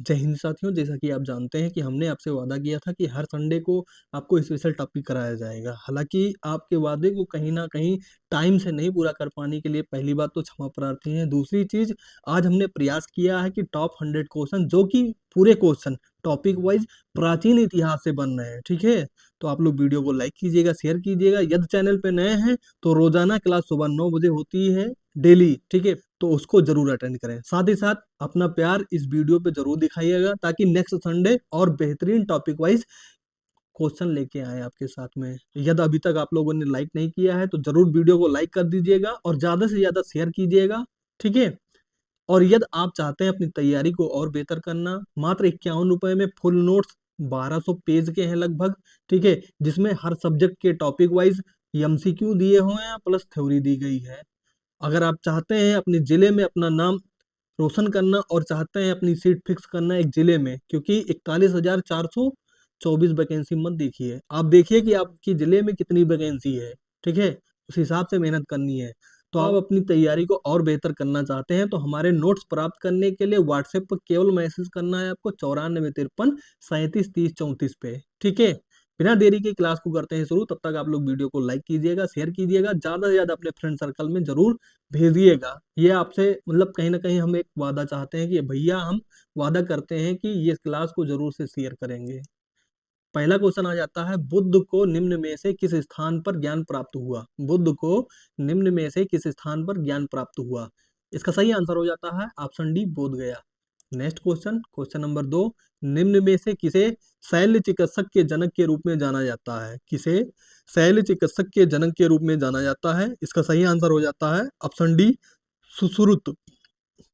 जय हिंद साथियों, जैसा कि आप जानते हैं कि हमने आपसे वादा किया था कि हर संडे को आपको स्पेशल टॉपिक कराया जाएगा। हालांकि आपके वादे को कहीं ना कहीं टाइम से नहीं पूरा कर पाने के लिए पहली बात तो क्षमा प्रार्थी है। दूसरी चीज, आज हमने प्रयास किया है कि टॉप 100 क्वेश्चन, जो कि पूरे क्वेश्चन टॉपिक वाइज प्राचीन इतिहास से बन रहे हैं, ठीक है। तो आप लोग वीडियो को लाइक कीजिएगा, शेयर कीजिएगा। यदि चैनल पे नए हैं तो रोजाना क्लास सुबह 9 बजे होती है, डेली, ठीक है। तो उसको जरूर अटेंड करें। साथ ही साथ अपना प्यार इस वीडियो पे जरूर दिखाइएगा, ताकि नेक्स्ट संडे और बेहतरीन टॉपिक वाइज क्वेश्चन लेके आए आपके साथ में। यदि अभी तक आप लोगों ने लाइक नहीं किया है तो जरूर वीडियो को लाइक कर दीजिएगा और ज्यादा से ज्यादा शेयर कीजिएगा, ठीक है। और यदि आप चाहते हैं अपनी तैयारी को और बेहतर करना, मात्र 51 रुपए में फुल नोट्स 1200 पेज के हैं लगभग, ठीक है, जिसमें हर सब्जेक्ट के टॉपिक वाइज एमसीक्यू दिए हुए हैं प्लस थ्योरी दी गई है। अगर आप चाहते हैं अपने जिले में अपना नाम रोशन करना और चाहते हैं अपनी सीट फिक्स करना एक जिले में, क्योंकि 41,424 वैकेंसी मत देखिए, आप देखिए कि आपकी जिले में कितनी वैकेंसी है, ठीक है। उस हिसाब से मेहनत करनी है। तो आप अपनी तैयारी को और बेहतर करना चाहते हैं तो हमारे नोट्स प्राप्त करने के लिए व्हाट्सएप पर केवल मैसेज करना है आपको 9453 3730 34 पे, ठीक है। बिना देरी के क्लास को करते हैं शुरू। तब तक आप लोग वीडियो को लाइक कीजिएगा, शेयर कीजिएगा, ज्यादा से ज्यादा अपने फ्रेंड सर्कल में जरूर भेजिएगा। ये आपसे मतलब कहीं ना कहीं हम एक वादा चाहते हैं कि भैया हम वादा करते हैं कि ये क्लास को जरूर से शेयर करेंगे। पहला क्वेश्चन आ जाता है, बुद्ध को निम्न में से किस स्थान पर ज्ञान प्राप्त हुआ? बुद्ध को निम्न में से किस स्थान पर ज्ञान प्राप्त हुआ? इसका सही आंसर हो जाता है ऑप्शन डी, बोध गया। नेक्स्ट क्वेश्चन, क्वेश्चन नंबर 2, निम्न में से किसे शैल्य चिकित्सक के जनक के रूप में जाना जाता है? किसे शैल्य चिकित्सक के जनक के रूप में जाना जाता है? इसका सही आंसर हो जाता है option D, Sushruta.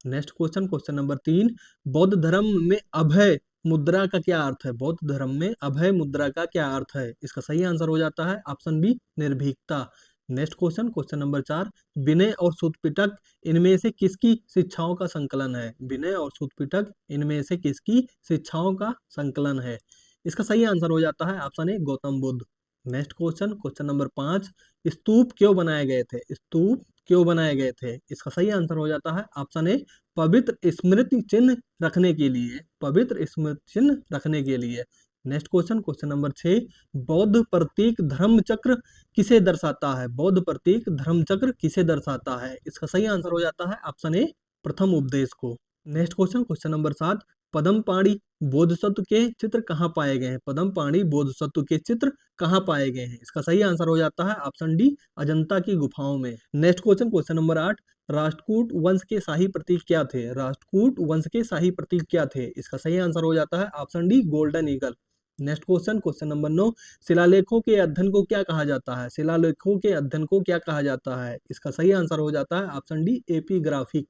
Next question, question number 3, बौद्ध धर्म में अभय मुद्रा का क्या अर्थ है? बौद्ध धर्म में अभय मुद्रा का क्या अर्थ है? इसका सही आंसर हो जाता है ऑप्शन बी, निर्भीकता। नेक्स्ट क्वेश्चन, क्वेश्चन नंबर 4, विनय और सूत्रपिटक इनमें से किसकी शिक्षाओं का संकलन है? विनय और सूत्रपिटक इनमें से किसकी शिक्षाओं का संकलन है? इसका सही आंसर हो जाता है ऑप्शन ए, Gautam Buddha. Next question, question number 5, स्तूप क्यों बनाए गए थे? स्तूप क्यों बनाए गए थे? इसका सही आंसर हो जाता है ऑप्शन ए, पवित्र स्मृति चिन्ह रखने के लिए। पवित्र स्मृति चिन्ह रखने के लिए। नेक्स्ट क्वेश्चन, क्वेश्चन नंबर 6, बौद्ध प्रतीक धर्म चक्र किसे दर्शाता है? बौद्ध प्रतीक धर्म चक्र किसे दर्शाता है? इसका सही आंसर हो जाता है ऑप्शन ए, प्रथम उपदेश को। Next question, question number 7, Padmapani Bodhisattva के चित्र कहाँ पाए गए हैं? पद्मपाणि बोधिसत्व के चित्र कहाँ पाए गए हैं? इसका सही आंसर हो जाता है ऑप्शन डी, अजंता की गुफाओं में। Next question, question number 8, Rashtrakuta वंश के शाही प्रतीक क्या थे? राष्ट्रकूट वंश के शाही प्रतीक क्या थे? इसका सही आंसर हो जाता है option D, golden eagle. Next question, question number 9, शिलालेखों के अध्ययन को क्या कहा जाता है? शिलालेखों के अध्ययन को क्या कहा जाता है? इसका सही आंसर हो जाता है option D, epigraphic.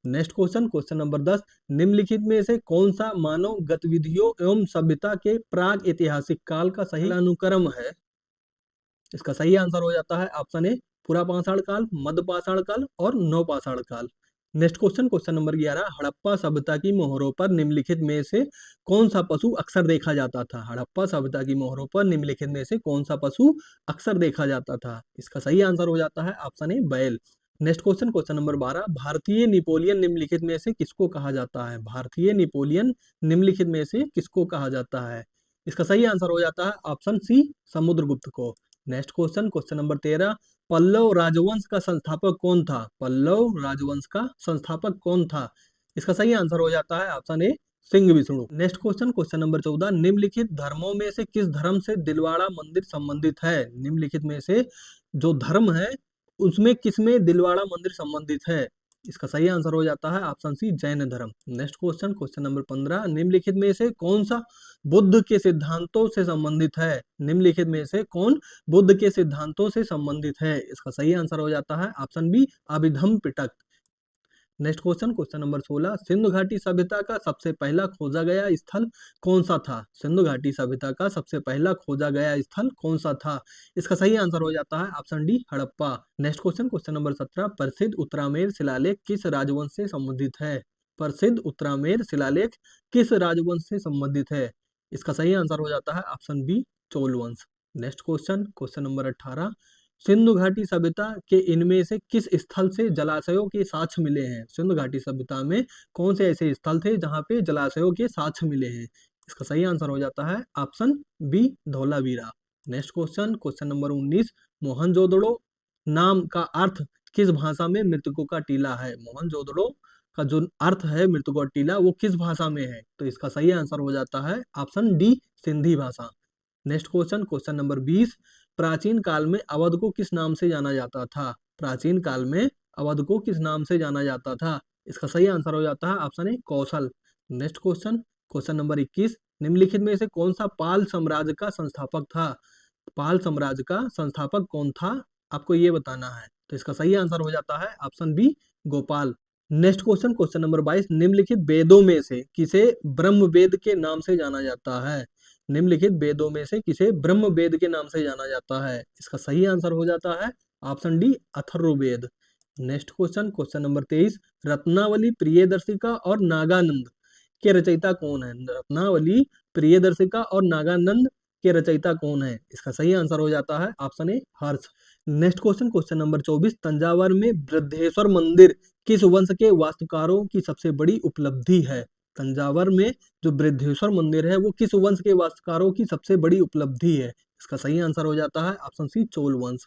Next question, question number 10, निम्नलिखित में से कौन सा मानव गतिविधियों एवं सभ्यता के प्राग ऐतिहासिक काल का सही अनुक्रम है? इसका सही आंसर हो जाता है ऑप्शन ए, पुरापाषाण काल, मध्यपाषाण काल और नवपाषाण काल। Next question, question number 11, Harappa सभ्यता की मोहरों पर निम्नलिखित में से कौन सा पशु अक्सर देखा जाता था? हड़प्पा सभ्यता की मोहरों पर निम्नलिखित में से कौन सा पशु अक्सर देखा जाता था? इसका सही आंसर हो जाता है ऑप्शन ए, बैल। नेक्स्ट क्वेश्चन, क्वेश्चन नंबर 12, भारतीय नेपोलियन निम्नलिखित में से किसको कहा जाता है? भारतीय नेपोलियन निम्नलिखित में से किसको कहा जाता है? इसका सही आंसर हो जाता है ऑप्शन सी, समुद्रगुप्त को। Next question, question number 13, Pallava राजवंश का संस्थापक कौन था? पल्लव राजवंश का संस्थापक कौन था? इसका सही आंसर हो जाता है ऑप्शन ए, Singh Vishnu. Next question, question number 14, निम्नलिखित धर्मों में से किस धर्म से दिलवाड़ा मंदिर संबंधित है? निम्नलिखित में से जो धर्म है उसमें किसमें दिलवाड़ा मंदिर संबंधित है? इसका सही आंसर हो जाता है ऑप्शन सी, जैन धर्म। नेक्स्ट क्वेश्चन, क्वेश्चन नंबर 15, निम्नलिखित में से कौन सा बुद्ध के सिद्धांतों से संबंधित है? निम्नलिखित में से कौन बुद्ध के सिद्धांतों से संबंधित है? इसका सही आंसर हो जाता है option B, Abhidhamma Pitaka. Next question, question number 16, Sindhu घाटी सभ्यता का सबसे पहला खोजा गया स्थल कौन सा था? सिंधु घाटी सभ्यता का सबसे पहला खोजा गया स्थल कौन सा था? इसका सही आंसर हो जाता है option D, Harappa. Next question, question number 17, प्रसिद्ध उत्तरामेर शिलालेख किस राजवंश से संबंधित है? प्रसिद्ध उत्तरामेर शिलालेख किस राजवंश से संबंधित है? इसका सही आंसर हो जाता है ऑप्शन बी, चोल वंश। Next question, question number 18, Sindhu घाटी सभ्यता के इनमें से किस स्थल से जलाशयों के साक्ष्य मिले हैं? सिंधु घाटी सभ्यता में कौन से ऐसे स्थल थे जहां पे जलाशयों के साक्ष्य मिले हैं? इसका सही आंसर हो जाता है option B, Dholavira. Next question, question number 19, Mohenjodaro नाम का अर्थ किस भाषा में मृतकों का टीला है? मोहनजोदड़ो का जो अर्थ है मृतकों का टीला, वो किस भाषा में है? तो इसका सही आंसर हो जाता है ऑप्शन डी, सिंधी भाषा। नेक्स्ट क्वेश्चन, क्वेश्चन नंबर 20, प्राचीन काल में अवध को किस नाम से जाना जाता था? प्राचीन काल में अवध को किस नाम से जाना जाता था? इसका सही आंसर हो जाता है ऑप्शन ए, कौशल। नेक्स्ट क्वेश्चन, क्वेश्चन नंबर 21, निम्नलिखित में से कौन सा पाल साम्राज्य का संस्थापक था? पाल साम्राज्य का संस्थापक कौन था, आपको ये बताना है। तो इसका सही आंसर हो जाता है option B, Gopal. Next question, question number 22, निम्नलिखित वेदों में से किसे ब्रह्म वेद के नाम से जाना जाता है? निम्नलिखित वेदों में से किसे ब्रह्म वेद के नाम से जाना जाता है? इसका सही आंसर हो जाता है option D, Atharvaveda. Next question, question number 23, Ratnavali, Priyadarshika और नागानंद के रचयिता कौन है? रत्नावली, प्रियदर्शिका और नागानंद के रचयिता कौन है? इसका सही आंसर हो जाता है ऑप्शन ए, हर्ष। Next question, question number 24, Thanjavur में बृद्धेश्वर मंदिर किस वंश के वास्तुकारों की सबसे बड़ी उपलब्धि है? तंजावर में जो बृद्धेश्वर मंदिर है वो किस वंश के वास्तुकारों की सबसे बड़ी उपलब्धि है? इसका सही आंसर हो जाता है ऑप्शन सी, चोल वंश।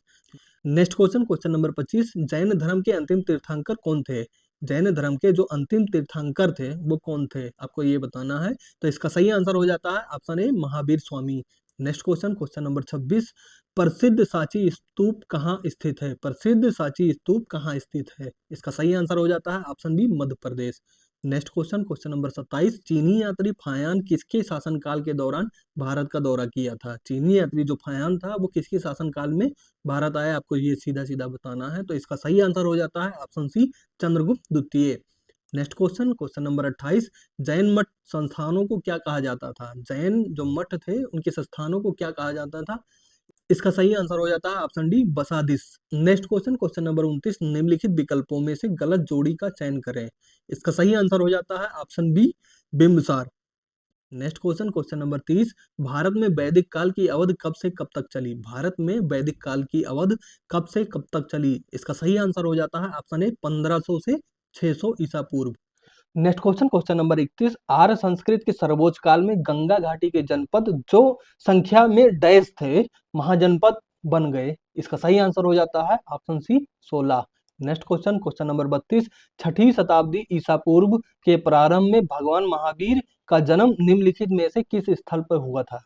Next question, question number 25, Jain धर्म के अंतिम तीर्थंकर कौन थे? जैन धर्म के जो अंतिम तीर्थंकर थे वो कौन थे, आपको ये बताना है। तो इसका सही आंसर हो जाता है ऑप्शन ए, Mahavir Swami. Next question, question number 26, प्रसिद्ध सांची स्तूप कहाँ स्थित है? प्रसिद्ध सांची स्तूप कहाँ स्थित है? इसका सही आंसर हो जाता है option B, Madhya Pradesh. Next question, question number 27, चीनी यात्री फायान किसके शासनकाल के दौरान भारत का दौरा किया था? चीनी यात्री जो फायान था वो किसके शासनकाल में भारत आया, आपको ये सीधा सीधा बताना है। तो इसका सही आंसर हो जाता है ऑप्शन सी, चंद्रगुप्त द्वितीय। Next question, question number 28, Jain मठ संस्थानों को क्या कहा जाता था? जैन जो मठ थे उनके संस्थानों को क्या कहा जाता था? इसका सही आंसर हो जाता है ऑप्शन डी, बसादिस। नेक्स्ट क्वेश्चन, क्वेश्चन नंबर 29, निम्नलिखित विकल्पों में से गलत जोड़ी का चयन करें। इसका सही आंसर हो जाता है option B, Bimbisara. Next question, question number 30, Bharat में वैदिक काल की अवधि कब से कब तक चली? भारत में वैदिक काल की अवधि कब से कब तक चली? इसका सही आंसर हो जाता है ऑप्शन ए, 1500 से 600 ईसा पूर्व। नेक्स्ट क्वेश्चन, क्वेश्चन नंबर 31, आर्य संस्कृत के सर्वोच्च काल में गंगा घाटी के जनपद जो संख्या में डैश थे महाजनपद बन गए? इसका सही आंसर हो जाता है option C, 16। Next question, question number 32, छठी शताब्दी ईसा पूर्व के प्रारंभ में भगवान महावीर का जन्म निम्नलिखित में से किस स्थल पर हुआ था?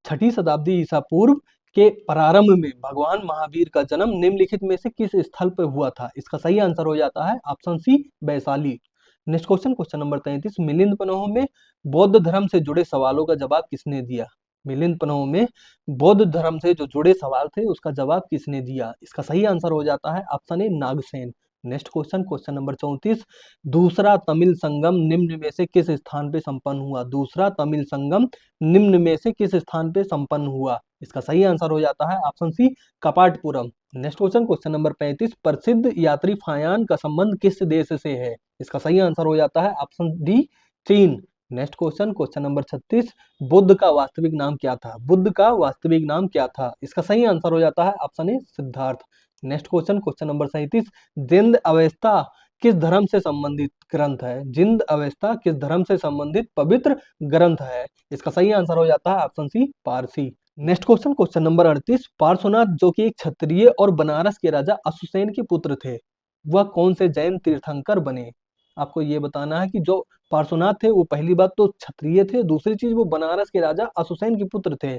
छठी शताब्दी ईसा पूर्व के प्रारंभ में भगवान महावीर का जन्म निम्नलिखित में से किस स्थल पर हुआ था? इसका सही आंसर हो जाता है option C, Vaishali. Next question, question number 33, Milind Panho में बौद्ध धर्म से जुड़े सवालों का जवाब किसने दिया? मिलिंद पन्हों में बौद्ध धर्म से जो जुड़े सवाल थे उसका जवाब किसने दिया? इसका सही आंसर हो जाता है option A, Nagasena. Next question, question number 34, दूसरा तमिल संगम निम्न में से किस स्थान पे संपन्न हुआ? दूसरा तमिल संगम निम्न में से किस स्थान पे संपन्न हुआ? इसका सही आंसर हो जाता है option C, Kapatapuram. Next question, question number 35, प्रसिद्ध यात्री फायान का संबंध किस देश से है? इसका सही आंसर हो जाता है ऑप्शन डी, चीन। Next question, question number 36, Buddha का वास्तविक नाम क्या था? बुद्ध का वास्तविक नाम क्या था? इसका सही आंसर हो जाता है ऑप्शन ए, Siddharth. Next question, question number 37, जिंद अवस्था किस धर्म से संबंधित ग्रंथ है? जिंद अवस्था किस धर्म से संबंधित पवित्र ग्रंथ है? इसका सही आंसर हो जाता है option C, Parsi. Next question, question number 38, Parshvanath जो कि एक क्षत्रिय और बनारस के राजा अश्वसेन के पुत्र थे, वह कौन से जैन तीर्थंकर बने? आपको ये बताना है कि जो पार्श्वनाथ थे वो पहली बात तो क्षत्रिय थे, दूसरी चीज वो बनारस के राजा अश्वसेन के पुत्र थे।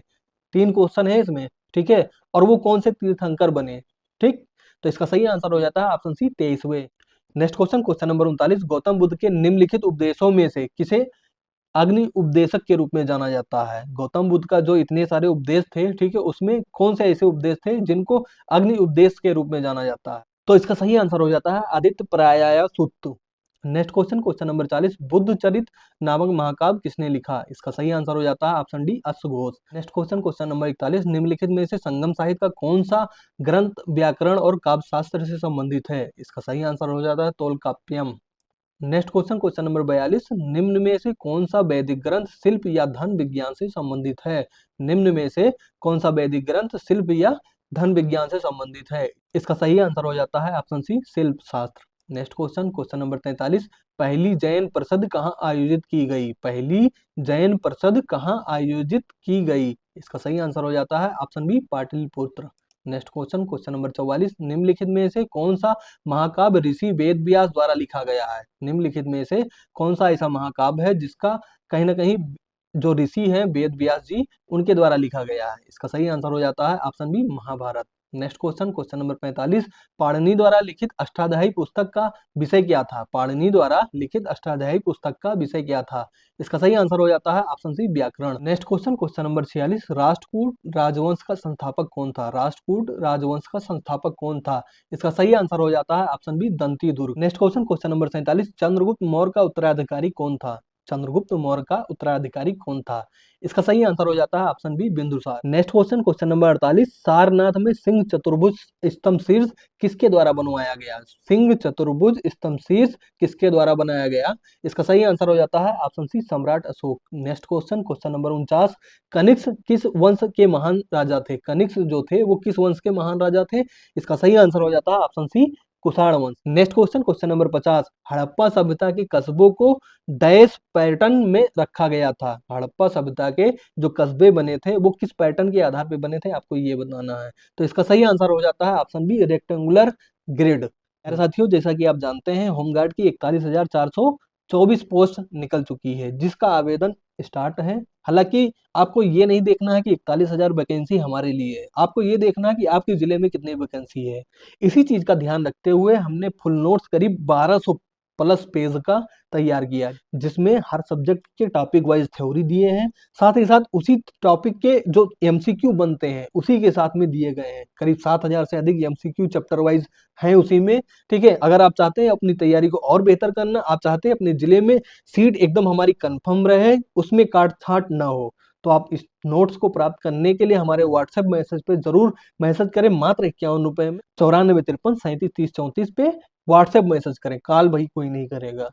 3 क्वेश्चन है इसमें, ठीक है। और वो कौन से तीर्थंकर बने, ठीक। तो इसका सही आंसर हो जाता है ऑप्शन सी, 23वें। Next question, question number 39, Gautam Buddha के निम्नलिखित उपदेशों में से किसे अग्नि उपदेशक के रूप में जाना जाता है? गौतम बुद्ध का जो इतने सारे उपदेश थे, ठीक है, उसमें कौन से ऐसे उपदेश थे जिनको अग्नि उपदेश के रूप में जाना जाता है? तो इसका सही आंसर हो जाता है आदित्य प्रायाया सुत्त। Next question, question number 40, Buddha Charita नामक महाकाव्य किसने लिखा? इसका सही आंसर हो जाता है ऑप्शन डी, अश्वघोष। नेक्स्ट क्वेश्चन, क्वेश्चन नंबर 41, निम्नलिखित में से संगम साहित्य का कौन सा ग्रंथ व्याकरण और काव्य शास्त्र से संबंधित है? इसका सही आंसर हो जाता है Tolkappiyam. Next question, question number 42, निम्न में से कौन सा वैदिक ग्रंथ शिल्प या धन विज्ञान से संबंधित है? निम्न में से कौन सा वैदिक ग्रंथ शिल्प या धन विज्ञान से संबंधित है। इसका सही आंसर हो जाता है ऑप्शन सी शिल्प शास्त्र। नेक्स्ट क्वेश्चन, क्वेश्चन नंबर 43, पहली जैन परिषद कहाँ आयोजित की गई? पहली जैन परिषद कहाँ आयोजित की गई? इसका सही आंसर हो जाता है option B Pataliputra. Next question, question number 44, निम्नलिखित में से कौन सा महाकाव्य ऋषि वेद व्यास द्वारा लिखा गया है? निम्नलिखित में से कौन सा ऐसा महाकाव्य है जिसका कहीं ना कहीं जो ऋषि हैं वेद व्यास जी उनके द्वारा लिखा गया है? इसका सही आंसर हो जाता है option B Mahabharata. Next question, question number 45, Panini द्वारा लिखित अष्टाध्यायी पुस्तक का विषय क्या था? पाणिनि द्वारा लिखित अष्टाध्यायी पुस्तक का विषय क्या था? इसका सही आंसर हो जाता है ऑप्शन सी व्याकरण। Next question, question number 46, Rashtrakuta राजवंश का संस्थापक कौन था? राष्ट्रकूट राजवंश का संस्थापक कौन था? इसका सही आंसर हो जाता है option B Danti Durg. Next question, question number 47, Chandragupta Maurya का उत्तराधिकारी कौन था? चंद्रगुप्त मौर्य का उत्तराधिकारी कौन था? इसका सही आंसर हो जाता है option B Bindusara. Next question, question number 48, Sarnath में सिंह चतुर्भुज स्तंभ शीर्ष किसके द्वारा बनवाया गया? सिंह चतुर्भुज स्तंभ शीर्ष किसके द्वारा बनाया गया? इसका सही आंसर हो जाता है ऑप्शन सी सम्राट Ashoka. Next question, question number 49, Kanishka किस वंश के महान राजा थे? कनिष्क जो थे वो किस वंश के महान राजा थे? इसका सही आंसर हो जाता है ऑप्शन सी कुषाण वंश। Next question, question number 50, Harappa सभ्यता के कस्बों को डैश पैटर्न में रखा गया था? हड़प्पा सभ्यता के जो कस्बे बने थे वो किस पैटर्न के आधार पर बने थे, आपको ये बताना है। तो इसका सही आंसर हो जाता है ऑप्शन बी रेक्टेंगुलर ग्रिड। मेरे साथियों, जैसा कि आप जानते हैं होमगार्ड की 41,424 पोस्ट निकल चुकी है जिसका आवेदन स्टार्ट है। हालांकि आपको ये नहीं देखना है कि 41,000 वैकेंसी हमारे लिए है, आपको ये देखना है कि आपके जिले में कितनी वैकेंसी है। इसी चीज का ध्यान रखते हुए हमने फुल नोट्स करीब 1200 प्लस पेज का तैयार किया, जिसमें हर सब्जेक्ट के टॉपिक वाइज थ्योरी दिए हैं, साथ ही साथ उसी टॉपिक के जो एमसीक्यू बनते हैं उसी के साथ में दिए गए हैं। करीब 7,000 से अधिक एमसीक्यू चैप्टर वाइज हैं उसी में। ठीक है, अगर आप चाहते हैं अपनी तैयारी को और बेहतर करना, आप चाहते हैं अपने जिले में सीट एकदम हमारी कंफर्म रहे, उसमें काट छाट ना हो, तो आप इस नोट्स को प्राप्त करने के लिए हमारे व्हाट्सएप मैसेज पे जरूर मैसेज करें। मात्र 51 रुपए में 9453373034 पे व्हाट्सएप मैसेज करें, कॉल भाई कोई नहीं करेगा।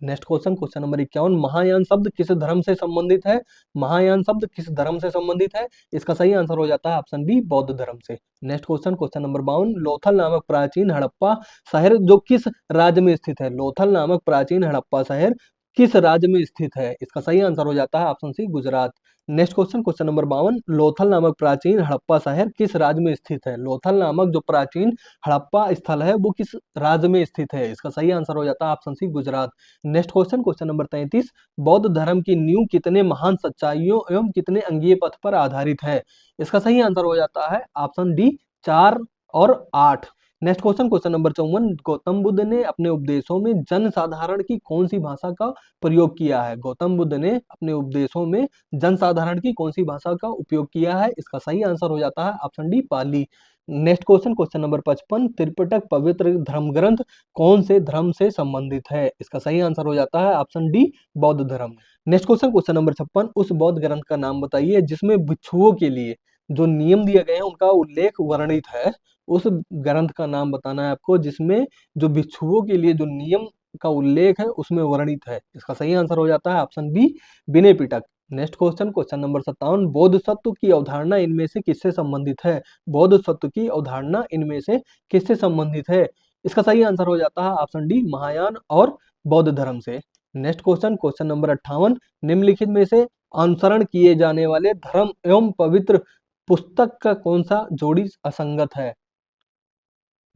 Next question, question number 51, Mahayana शब्द किस धर्म से संबंधित है? महायान शब्द किस धर्म से संबंधित है? इसका सही आंसर हो जाता है ऑप्शन बी बौद्ध धर्म से। Next question, question number 52, Lothal नामक प्राचीन हड़प्पा शहर जो किस राज्य में स्थित है? लोथल नामक प्राचीन हड़प्पा शहर किस राज्य में स्थित है? इसका सही आंसर हो जाता है option C Gujarat. Next question, question number 52, Lothal नामक प्राचीन हड़प्पा शहर किस राज्य में स्थित है? लोथल नामक जो प्राचीन हड़प्पा स्थल है वो किस राज्य में स्थित है? इसका सही आंसर हो जाता है option C Gujarat. Next question, question number 33, बौद्ध धर्म की नींव कितने महान सच्चाइयों एवं कितने अंगीय पथ पर आधारित है? इसका सही आंसर हो जाता है ऑप्शन डी 4 और 8। Next question, question number 54, Gautam Buddha ने अपने उपदेशों में जनसाधारण की कौन सी भाषा का प्रयोग किया है? गौतम बुद्ध ने अपने उपदेशों में जनसाधारण की कौन सी भाषा का उपयोग किया है? इसका सही आंसर हो जाता है option D Pali. Next question, question number 55, Tripitaka पवित्र धर्म ग्रंथ कौन से धर्म से संबंधित है? इसका सही आंसर हो जाता है ऑप्शन डी बौद्ध धर्म। नेक्स्ट क्वेश्चन, क्वेश्चन नंबर 56, उस बौद्ध ग्रंथ का नाम बताइए जिसमें भिक्षुओं के लिए जो नियम दिए गए हैं उनका उल्लेख वर्णित है। उस ग्रंथ का नाम बताना है आपको जिसमें जो भिक्षुओं के लिए जो नियम का उल्लेख है उसमें वर्णित है। इसका सही आंसर हो जाता है option B Vinaya Pitaka. Next question, question number 57, बौद्ध सत्व की अवधारणा इनमें से किससे संबंधित है? बौद्ध सत्व की अवधारणा इनमें से किससे संबंधित है? इसका सही आंसर हो जाता है ऑप्शन डी महायान और बौद्ध धर्म से। नेक्स्ट क्वेश्चन, क्वेश्चन नंबर 58, निम्नलिखित में से अनुसरण किए जाने वाले धर्म एवं पवित्र पुस्तक का कौन सा जोड़ी असंगत है?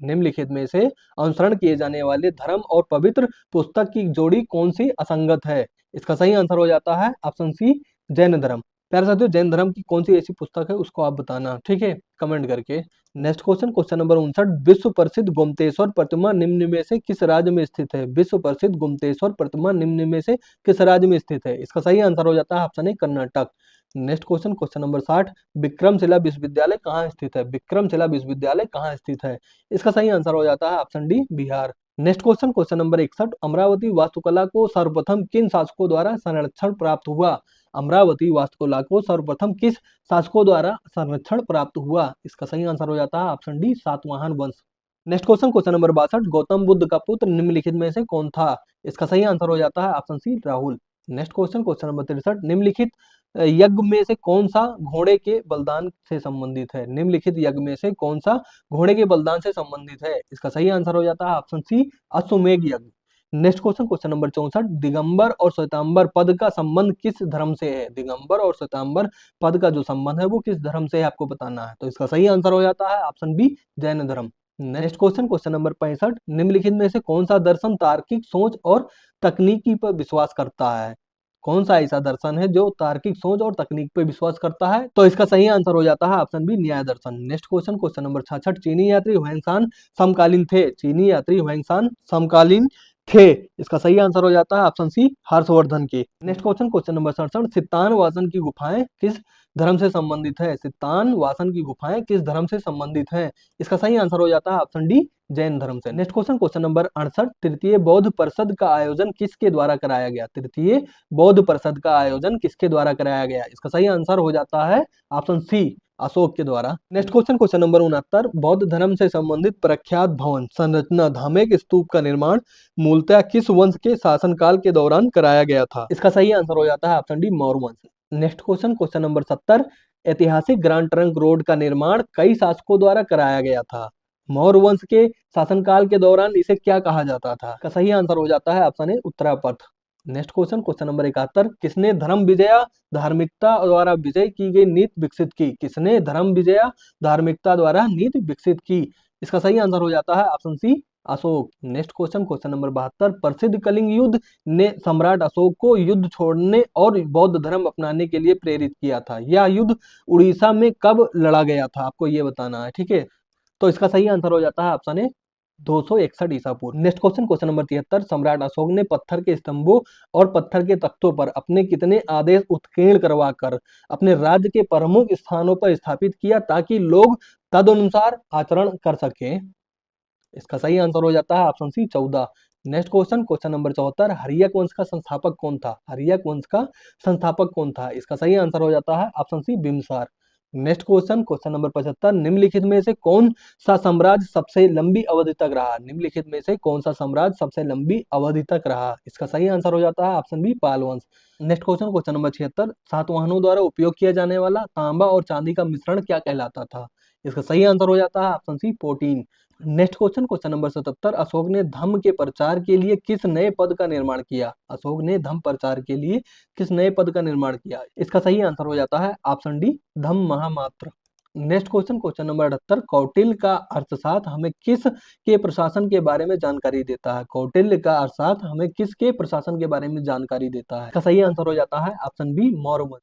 निम्नलिखित में से अनुसरण किए जाने वाले धर्म और पवित्र पुस्तक की जोड़ी कौन सी असंगत है? इसका सही आंसर हो जाता है ऑप्शन सी जैन धर्म। प्यारे साथियों, जैन धर्म की कौन सी ऐसी पुस्तक है उसको आप बताना, ठीक है, कमेंट करके। नेक्स्ट क्वेश्चन, क्वेश्चन नंबर 59, विश्व प्रसिद्ध गोमतेश्वर प्रतिमा निम्न में से किस राज्य में स्थित है? विश्व प्रसिद्ध गोमतेश्वर प्रतिमा निम्न में से किस राज्य में स्थित है? इसका सही आंसर हो जाता है ऑप्शन ए Karnataka. Next question, question number 60, Vikramshila विश्वविद्यालय कहाँ स्थित है? विक्रमशिला विश्वविद्यालय कहाँ स्थित है? इसका सही आंसर हो जाता है option D Bihar. Next question, question number 61, Amravati वास्तुकला को सर्वप्रथम किन शासकों द्वारा संरक्षण प्राप्त हुआ? अमरावती वास्तुकला को सर्वप्रथम किस शासकों द्वारा संरक्षण प्राप्त हुआ? इसका सही आंसर हो जाता है ऑप्शन डी सातवाहन वंश। Next question, question number 62, Gautam Buddha का पुत्र निम्नलिखित में से कौन था? इसका सही आंसर हो जाता है option C Rahul. Next question number 63, निम्नलिखित यज्ञ में से कौन सा घोड़े के बलिदान से संबंधित है? निम्नलिखित यज्ञ में से कौन सा घोड़े के बलिदान से संबंधित है? इसका सही आंसर हो जाता है ऑप्शन सी, अश्वमेध यज्ञ। नेक्स्ट क्वेश्चन नंबर 64, दिगंबर और श्वेतांबर पद का संबंध किस धर्म से है? दिगंबर और श्वेतांबर पद का जो संबंध है वो किस धर्म से है आपको बताना है। तो इसका सही आंसर हो जाता है ऑप्शन बी, जैन धर्म। नेक्स्ट क्वेश्चन नंबर 65, निम्नलिखित में से कौन सा दर्शन तार्किक सोच और तकनीकी पर विश्वास करता है? कौन सा ऐसा दर्शन है जो तार्किक सोच और तकनीक पर विश्वास करता है? तो इसका सही आंसर हो जाता है ऑप्शन बी, न्याय दर्शन। नेक्स्ट क्वेश्चन नंबर 66, चीनी यात्री ह्वेनसान समकालीन थे? चीनी यात्री ह्वेनसान समकालीन थे, इसका सही आंसर हो जाता है ऑप्शन सी, हर्षवर्धन के। नेक्स्ट क्वेश्चन नंबर 67, सित्तान वासन की गुफाएं किस धर्म से संबंधित है? सित्तान वासन की गुफाएं किस धर्म से संबंधित है? इसका सही आंसर हो जाता है ऑप्शन डी, जैन धर्म से। नेक्स्ट क्वेश्चन नंबर 68, तृतीय बौद्ध परिषद का आयोजन किसके द्वारा कराया गया? तृतीय बौद्ध परिषद का आयोजन किसके द्वारा कराया गया? इसका सही आंसर हो जाता है ऑप्शन सी, अशोक के द्वारा। नेक्स्ट क्वेश्चन नंबर 69, बौद्ध धर्म से संबंधित प्रख्यात भवन संरचना धामेक स्तूप का निर्माण मूलतः किस वंश के शासनकाल के दौरान कराया गया था? इसका सही आंसर हो जाता है ऑप्शन डी, मौर्य वंश। नेक्स्ट क्वेश्चन नंबर 70, ऐतिहासिक ग्रांड ट्रंक रोड का निर्माण कई शासकों द्वारा कराया गया था? मौर्य वंश के शासनकाल के दौरान इसे क्या कहा जाता था? का सही आंसर हो जाता है option A, Uttarapatha. Next question number 71, किसने धर्म विजया धार्मिकता द्वारा विजय की गई नीति विकसित की? किसने धर्म विजया धार्मिकता द्वारा नीति विकसित की? इसका सही आंसर हो जाता है option C, Ashoka. Next question number 72, प्रसिद्ध कलिंग युद्ध ने सम्राट अशोक को युद्ध छोड़ने और बौद्ध धर्म अपनाने के लिए प्रेरित किया था। यह युद्ध उड़ीसा में कब लड़ा गया था? आपको ये बताना है, ठीक है। तो इसका सही आंसर हो जाता है ऑप्शन ए, 261 ईसा पूर्व। नेक्स्ट क्वेश्चन नंबर 73, सम्राट अशोक ने पत्थर के स्तंभों और पत्थर के तख्तों पर अपने कितने आदेश उत्कीर्ण करवाकर अपने राज्य के प्रमुख स्थानों पर स्थापित किया ताकि लोग तदनुसार आचरण कर सकें? इसका सही आंसर हो जाता है option C, 14। Next question number 74, Haryanka वंश का संस्थापक कौन था? हर्यक वंश का संस्थापक कौन था? इसका सही आंसर हो जाता है option C, Bimbisara. Next question number 75, निम्नलिखित में से कौन सा साम्राज्य सबसे लंबी अवधि तक रहा? निम्नलिखित में से कौन सा साम्राज्य सबसे लंबी अवधि तक रहा? इसका सही आंसर हो जाता है ऑप्शन बी, पाल वंश। नेक्स्ट क्वेश्चन नंबर 76, सातवाहनों द्वारा उपयोग किया जाने वाला तांबा और चांदी का मिश्रण क्या कहलाता था? इसका सही आंसर हो जाता है ऑप्शन सी, पोटीन। नेक्स्ट क्वेश्चन नंबर 77, अशोक ने धम्म के प्रचार के लिए किस नए पद का निर्माण किया? अशोक ने धम्म प्रचार के लिए किस नए पद का निर्माण किया? इसका सही आंसर हो जाता है ऑप्शन डी, धम्म महामात्र। नेक्स्ट क्वेश्चन नंबर 78, कौटिल्य का अर्थशास्त्र हमें किस के प्रशासन के बारे में जानकारी देता है? कौटिल्य का अर्थशास्त्र हमें किसके प्रशासन के बारे में जानकारी देता है? इसका सही आंसर हो जाता है ऑप्शन बी, मौर्य वंश।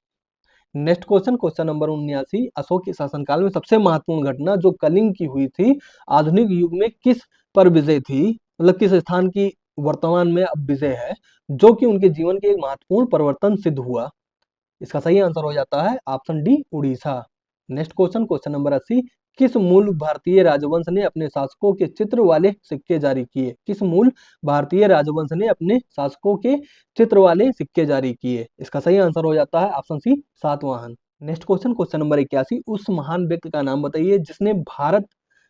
नेक्स्ट क्वेश्चन नंबर 79, अशोक के शासनकाल में सबसे महत्वपूर्ण घटना जो कलिंग की हुई थी आधुनिक युग में किस पर विजय थी? मतलब किस स्थान की वर्तमान में अब विजय है जो कि उनके जीवन के एक महत्वपूर्ण परिवर्तन सिद्ध हुआ? इसका सही आंसर हो जाता है option D, Orissa. Next question number 80, किस मूल भारतीय राजवंश ने अपने शासकों के चित्र वाले सिक्के जारी किए? किस मूल भारतीय राजवंश ने अपने शासकों के चित्र वाले सिक्के जारी किए? इसका सही आंसर हो जाता है option C, Satavahana. Next question number 81, उस महान व्यक्ति का नाम बताइए जिसने भारत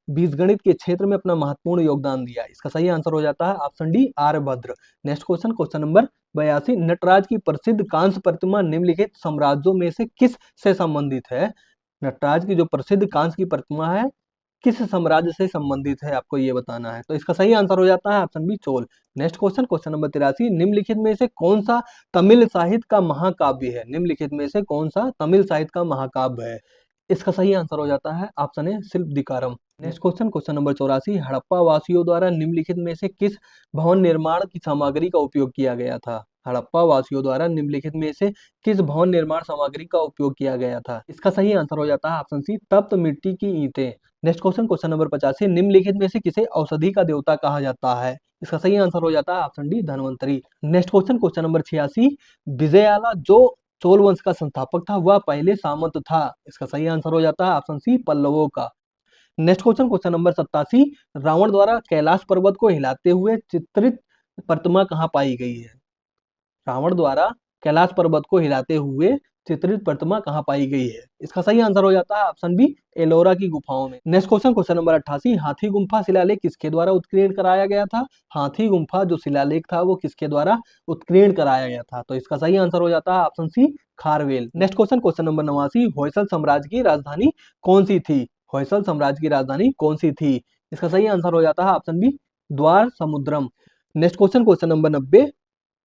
बीजगणित के क्षेत्र में अपना महत्वपूर्ण योगदान दिया? इसका सही आंसर हो जाता है option D, Aryabhadra. Next question number 82, Nataraja की प्रसिद्ध कांस्य प्रतिमा निम्नलिखित साम्राज्यों में से किस से संबंधित है? नटराज की जो प्रसिद्ध कांस्य की प्रतिमा है किस साम्राज्य से संबंधित है आपको ये बताना है। तो इसका सही आंसर हो जाता है option B, Chola. Next question number 83, निम्नलिखित में से कौन सा तमिल साहित्य का महाकाव्य है? निम्नलिखित में से कौन सा तमिल साहित्य का महाकाव्य है? इसका सही आंसर हो जाता है option A, Silappatikaram. Next question number 84, Harappa वासियों द्वारा निम्नलिखित में से किस भवन निर्माण की सामग्री का उपयोग किया गया था? हड़प्पा वासियों द्वारा निम्नलिखित में से किस भवन निर्माण सामग्री का उपयोग किया गया था? इसका सही आंसर हो जाता है ऑप्शन सी, तप्त मिट्टी की ईंटें। नेक्स्ट क्वेश्चन नंबर 85, निम्नलिखित में से किसे औषधि का देवता कहा जाता है? इसका सही आंसर हो जाता है option D, Dhanvantari. Next question number 86, विजयाला जो चोल वंश का संस्थापक था वह पहले सामंत था? इसका सही आंसर हो जाता है ऑप्शन सी, पल्लवों का। नेक्स्ट क्वेश्चन नंबर 87, रावण द्वारा कैलाश पर्वत को हिलाते हुए चित्रित प्रतिमा कहाँ पाई गई है? रावण द्वारा कैलाश पर्वत को हिलाते हुए चित्रित प्रतिमा कहाँ पाई गई है? इसका सही आंसर हो जाता है ऑप्शन बी, एलोरा की गुफाओं में। नेक्स्ट क्वेश्चन, क्वेश्चन नंबर 88, हाथी गुम्फा शिलालेख किसके द्वारा उत्कीर्ण कराया गया था? हाथी गुम्फा जो शिलालेख था वो किसके द्वारा उत्कीर्ण कराया गया था? तो इसका सही आंसर हो जाता है option C, Kharavela. Next question, question number 89, Hoysala साम्राज्य की राजधानी कौन सी थी? होयसल साम्राज्य की राजधानी कौन सी थी? इसका सही आंसर हो जाता है option B, Dwara Samudram. Next question, question number 90,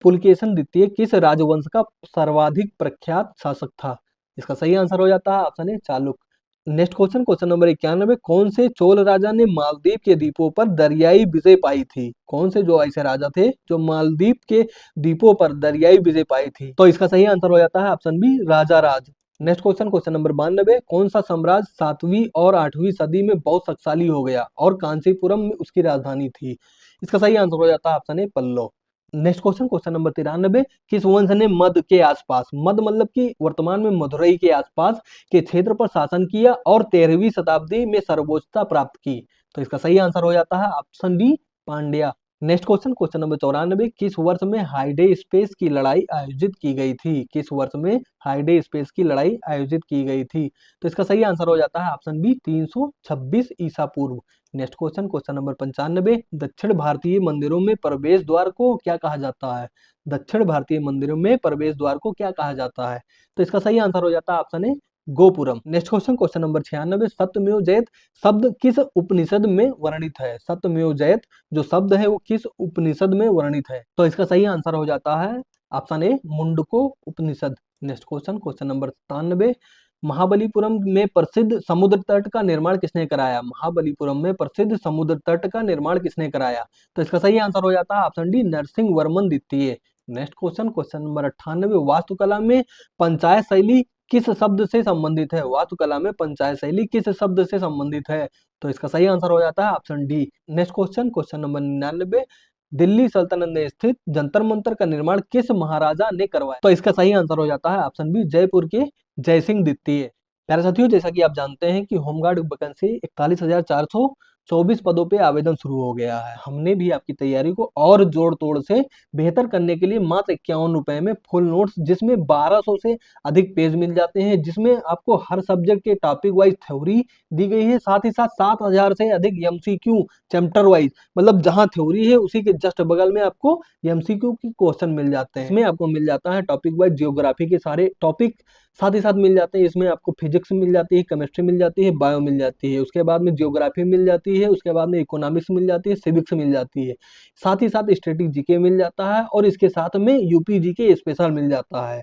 Pulakeshin द्वितीय किस राजवंश का सर्वाधिक प्रख्यात शासक था? इसका सही आंसर हो जाता है ऑप्शन ए, Chalukya. Next question, question number 91, कौन से चोल राजा ने मालदीव के द्वीपों पर दरियाई विजय पाई थी? कौन से जो ऐसे राजा थे जो मालदीव के द्वीपों पर दरियाई विजय पाई थी? तो इसका सही आंसर हो जाता है ऑप्शन बी, राजा राज। नेक्स्ट क्वेश्चन, क्वेश्चन नंबर 92, कौन सा साम्राज्य 7वीं और 8वीं सदी में बहुत शक्तिशाली हो गया और कांचीपुरम में उसकी राजधानी थी? इसका सही आंसर हो जाता है option A, Pallava. Next question, question number 93, किस वंश ने मध्य के आसपास, मध्य मतलब कि वर्तमान में मदुरई के आसपास के क्षेत्र पर शासन किया और 13वीं शताब्दी में सर्वोच्चता प्राप्त की? तो इसका सही आंसर हो जाता है option D, Pandya. Next question, question number 94, किस वर्ष में हाइडे स्पेस की लड़ाई आयोजित की गई थी? किस वर्ष में हाइडे स्पेस की लड़ाई आयोजित की गई थी? तो इसका सही आंसर हो जाता है ऑप्शन बी, 326 ईसा पूर्व। नेक्स्ट क्वेश्चन, क्वेश्चन नंबर 95, दक्षिण भारतीय मंदिरों में प्रवेश द्वार को क्या कहा जाता है? दक्षिण भारतीय मंदिरों में प्रवेश द्वार को क्या कहा जाता है? तो इसका सही आंसर हो जाता है ऑप्शन ए, gopuram. Next question, question number 96, सत्यमेव जयते शब्द किस उपनिषद में वर्णित है? सत्यमेव जयते जो शब्द है वो किस उपनिषद में वर्णित है? तो इसका सही आंसर हो जाता है ऑप्शन ए, मुंडको उपनिषद। Next question, question number 97, Mahabalipuram में प्रसिद्ध समुद्र तट का निर्माण किसने कराया? महाबलीपुरम में प्रसिद्ध समुद्र तट का निर्माण किसने कराया? तो इसका सही आंसर हो जाता है ऑप्शन डी, नरसिंह वर्मन द्वितीय। नेक्स्ट क्वेश्चन, क्वेश्चन नंबर 98, वास्तुकला में पंचायत शैली किस शब्द से संबंधित है? वास्तुकला में पंचायत शैली किस शब्द से संबंधित है? तो इसका सही आंसर हो जाता है option D. Next question, question number 99, Delhi सल्तनत में स्थित जंतर मंतर का निर्माण किस महाराजा ने करवाया? तो इसका सही आंसर हो जाता है ऑप्शन बी, जयपुर के जयसिंह द्वितीय। प्यारे साथियों, जैसा कि आप जानते हैं कि होमगार्ड वैकेंसी 41,424 पदों पे आवेदन शुरू हो गया है। हमने भी आपकी तैयारी को और जोड़ तोड़ से बेहतर करने के लिए मात्र 51 रुपए में फुल नोट्स, जिसमें 1200 से अधिक पेज मिल जाते हैं, जिसमें आपको हर सब्जेक्ट के टॉपिक वाइज थ्योरी दी गई है, साथ ही साथ 7000 से अधिक MCQ चैप्टर वाइज, मतलब जहां थ्योरी है उसी के जस्ट बगल में आपको MCQ की क्वेश्चन मिल जाते हैं। इसमें आपको मिल जाता है टॉपिक वाइज जियोग्राफी के सारे टॉपिक साथ ही साथ मिल जाते हैं। इसमें आपको फिजिक्स मिल जाती है, केमिस्ट्री मिल जाती है, बायो मिल जाती है, उसके बाद में जियोग्राफी मिल जाती है, उसके बाद में इकोनॉमिक्स मिल जाती है, सिविक्स मिल जाती है, साथ ही साथ स्टैटिक जीके मिल जाता है और इसके साथ में यूपी जीके स्पेशल मिल जाता है।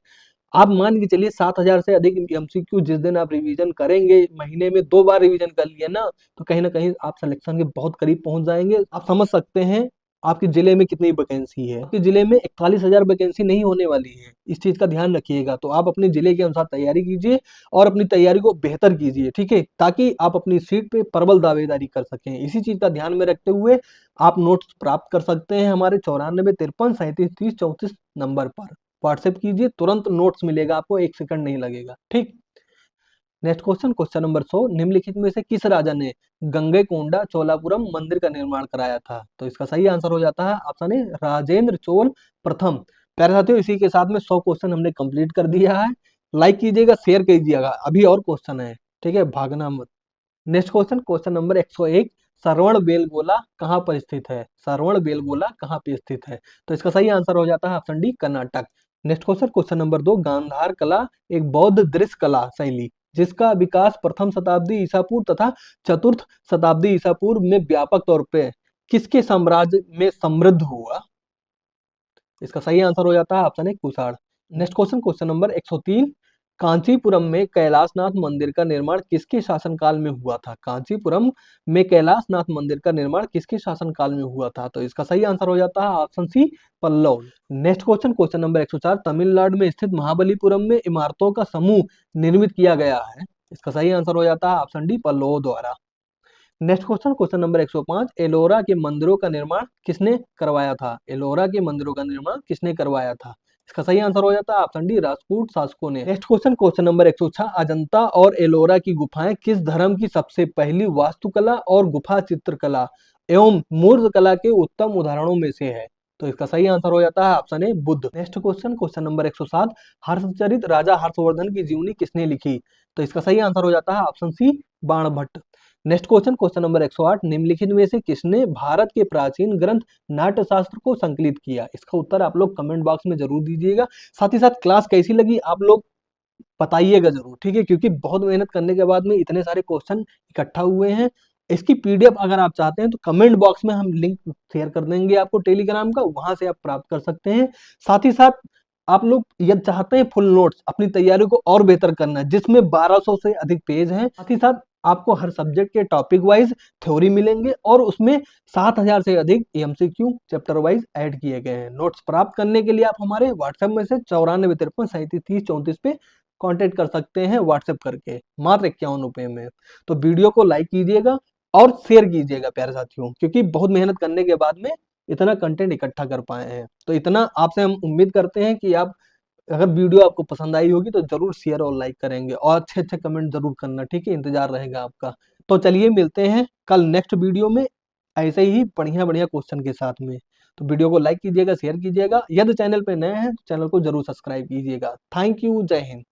आप मान के चलिए 7000 से अधिक MCQ जिस दिन आप रिवीजन करेंगे, महीने में 2 बार रिवीजन कर लिए ना, तो कहीं ना कहीं आप सिलेक्शन के बहुत करीब पहुंच जाएंगे। आप समझ सकते हैं आपके जिले में कितनी वैकेंसी है। आपके जिले में 41,000 वैकेंसी नहीं होने वाली है, इस चीज का ध्यान रखिएगा। तो आप अपने जिले के अनुसार तैयारी कीजिए और अपनी तैयारी को बेहतर कीजिए, ठीक है, ताकि आप अपनी सीट पे प्रबल दावेदारी कर सकें। इसी चीज का ध्यान में रखते हुए आप नोट्स प्राप्त कर सकते हैं हमारे 94 53 37 34 नंबर पर। व्हाट्सएप कीजिए, तुरंत नोट्स मिलेगा आपको, 1 सेकंड नहीं लगेगा, ठीक। नेक्स्ट क्वेश्चन, क्वेश्चन नंबर 100, निम्नलिखित में से किस राजा ने गंगईकोंडा चोलापुरम मंदिर का निर्माण कराया था? तो इसका सही आंसर हो जाता है ऑप्शन ए, राजेंद्र चोल प्रथम। प्यारे साथियों, इसी के साथ में 100 क्वेश्चन हमने कंप्लीट कर दिया है। लाइक कीजिएगा, शेयर कीजिएगा, अभी और क्वेश्चन है, ठीक है, भागना मत। नेक्स्ट क्वेश्चन, क्वेश्चन नंबर 101, श्रवण बेलगोला कहाँ पर स्थित है? श्रवण बेलगोला कहाँ पे स्थित है? तो इसका सही आंसर हो जाता है option D, Karnataka. Next question, question number 2, Gandhara कला एक बौद्ध दृश्य कला शैली जिसका विकास प्रथम शताब्दी ईसा पूर्व तथा चतुर्थ शताब्दी ईसा पूर्व में व्यापक तौर पे किसके साम्राज्य में समृद्ध हुआ? इसका सही आंसर हो जाता है ऑप्शन ए, Kushan. Next question, question number 103, Kanchipuram में कैलाशनाथ मंदिर का निर्माण किसके शासनकाल में हुआ था? कांचीपुरम में कैलाशनाथ मंदिर का निर्माण किसके शासनकाल में हुआ था? तो इसका सही आंसर हो जाता है option C, Pallava. Next question, question number 104, Tamil Nadu में स्थित महाबलीपुरम में इमारतों का समूह निर्मित किया गया है। इसका सही आंसर हो जाता है ऑप्शन डी, पल्लवों द्वारा। Next question, question number 105, Ellora के मंदिरों का निर्माण किसने करवाया था? एलोरा के मंदिरों का निर्माण किसने करवाया था? इसका सही आंसर हो जाता है ऑप्शन डी, राजपूत शासकों ने। Next question, question number 106, Ajanta और एलोरा की गुफाएं किस धर्म की सबसे पहली वास्तुकला और गुफा चित्रकला एवं मूर्त कला के उत्तम उदाहरणों में से है? तो इसका सही आंसर हो जाता है option A Buddha. Next question, question number 107, Harshacharita राजा हर्षवर्धन की जीवनी किसने लिखी? तो इसका सही आंसर हो जाता है option C Banabhatta. Next question, question number 108, निम्नलिखित में से किसने भारत के प्राचीन ग्रंथ नाट्यशास्त्र को संकलित किया? इसका उत्तर आप लोग कमेंट बॉक्स में जरूर दीजिएगा। साथ ही साथ क्लास कैसी लगी आप लोग बताइएगा जरूर, ठीक है, क्योंकि बहुत मेहनत करने के बाद में इतने सारे क्वेश्चन इकट्ठा हुए हैं। इसकी पीडीएफ अगर आप चाहते हैं तो कमेंट बॉक्स में हम लिंक शेयर कर देंगे आपको टेलीग्राम का, वहां से आप प्राप्त कर सकते हैं। साथ ही साथ आप लोग यदि चाहते हैं फुल नोट्स अपनी तैयारी को और बेहतर करना, जिसमें 1200 से अधिक पेज हैं, साथ ही साथ आपको हर सब्जेक्ट के टॉपिक वाइज थ्योरी मिलेंगे और उसमें 7000 से अधिक एमसीक्यू चैप्टर वाइज ऐड किए गए हैं। नोट्स प्राप्त करने के लिए आप हमारे व्हाट्सएप में से 9453373034 पे कांटेक्ट कर सकते हैं व्हाट्सएप करके, मात्र 51 रुपए में। तो वीडियो को लाइक कीजिएगा और शेयर कीजिएगा प्यारे साथियों, क्योंकि बहुत मेहनत करने के बाद में इतना कंटेंट इकट्ठा कर पाए हैं। तो इतना आपसे हम उम्मीद करते हैं कि आप, अगर वीडियो आपको पसंद आई होगी तो जरूर शेयर और लाइक करेंगे और अच्छे अच्छे कमेंट जरूर करना, ठीक है, इंतजार रहेगा आपका। तो चलिए मिलते हैं कल नेक्स्ट वीडियो में ऐसे ही बढ़िया बढ़िया क्वेश्चन के साथ में। तो वीडियो को लाइक कीजिएगा, शेयर कीजिएगा, यदि चैनल पे नए हैं तो चैनल को जरूर सब्सक्राइब कीजिएगा। थैंक यू, जय हिंद।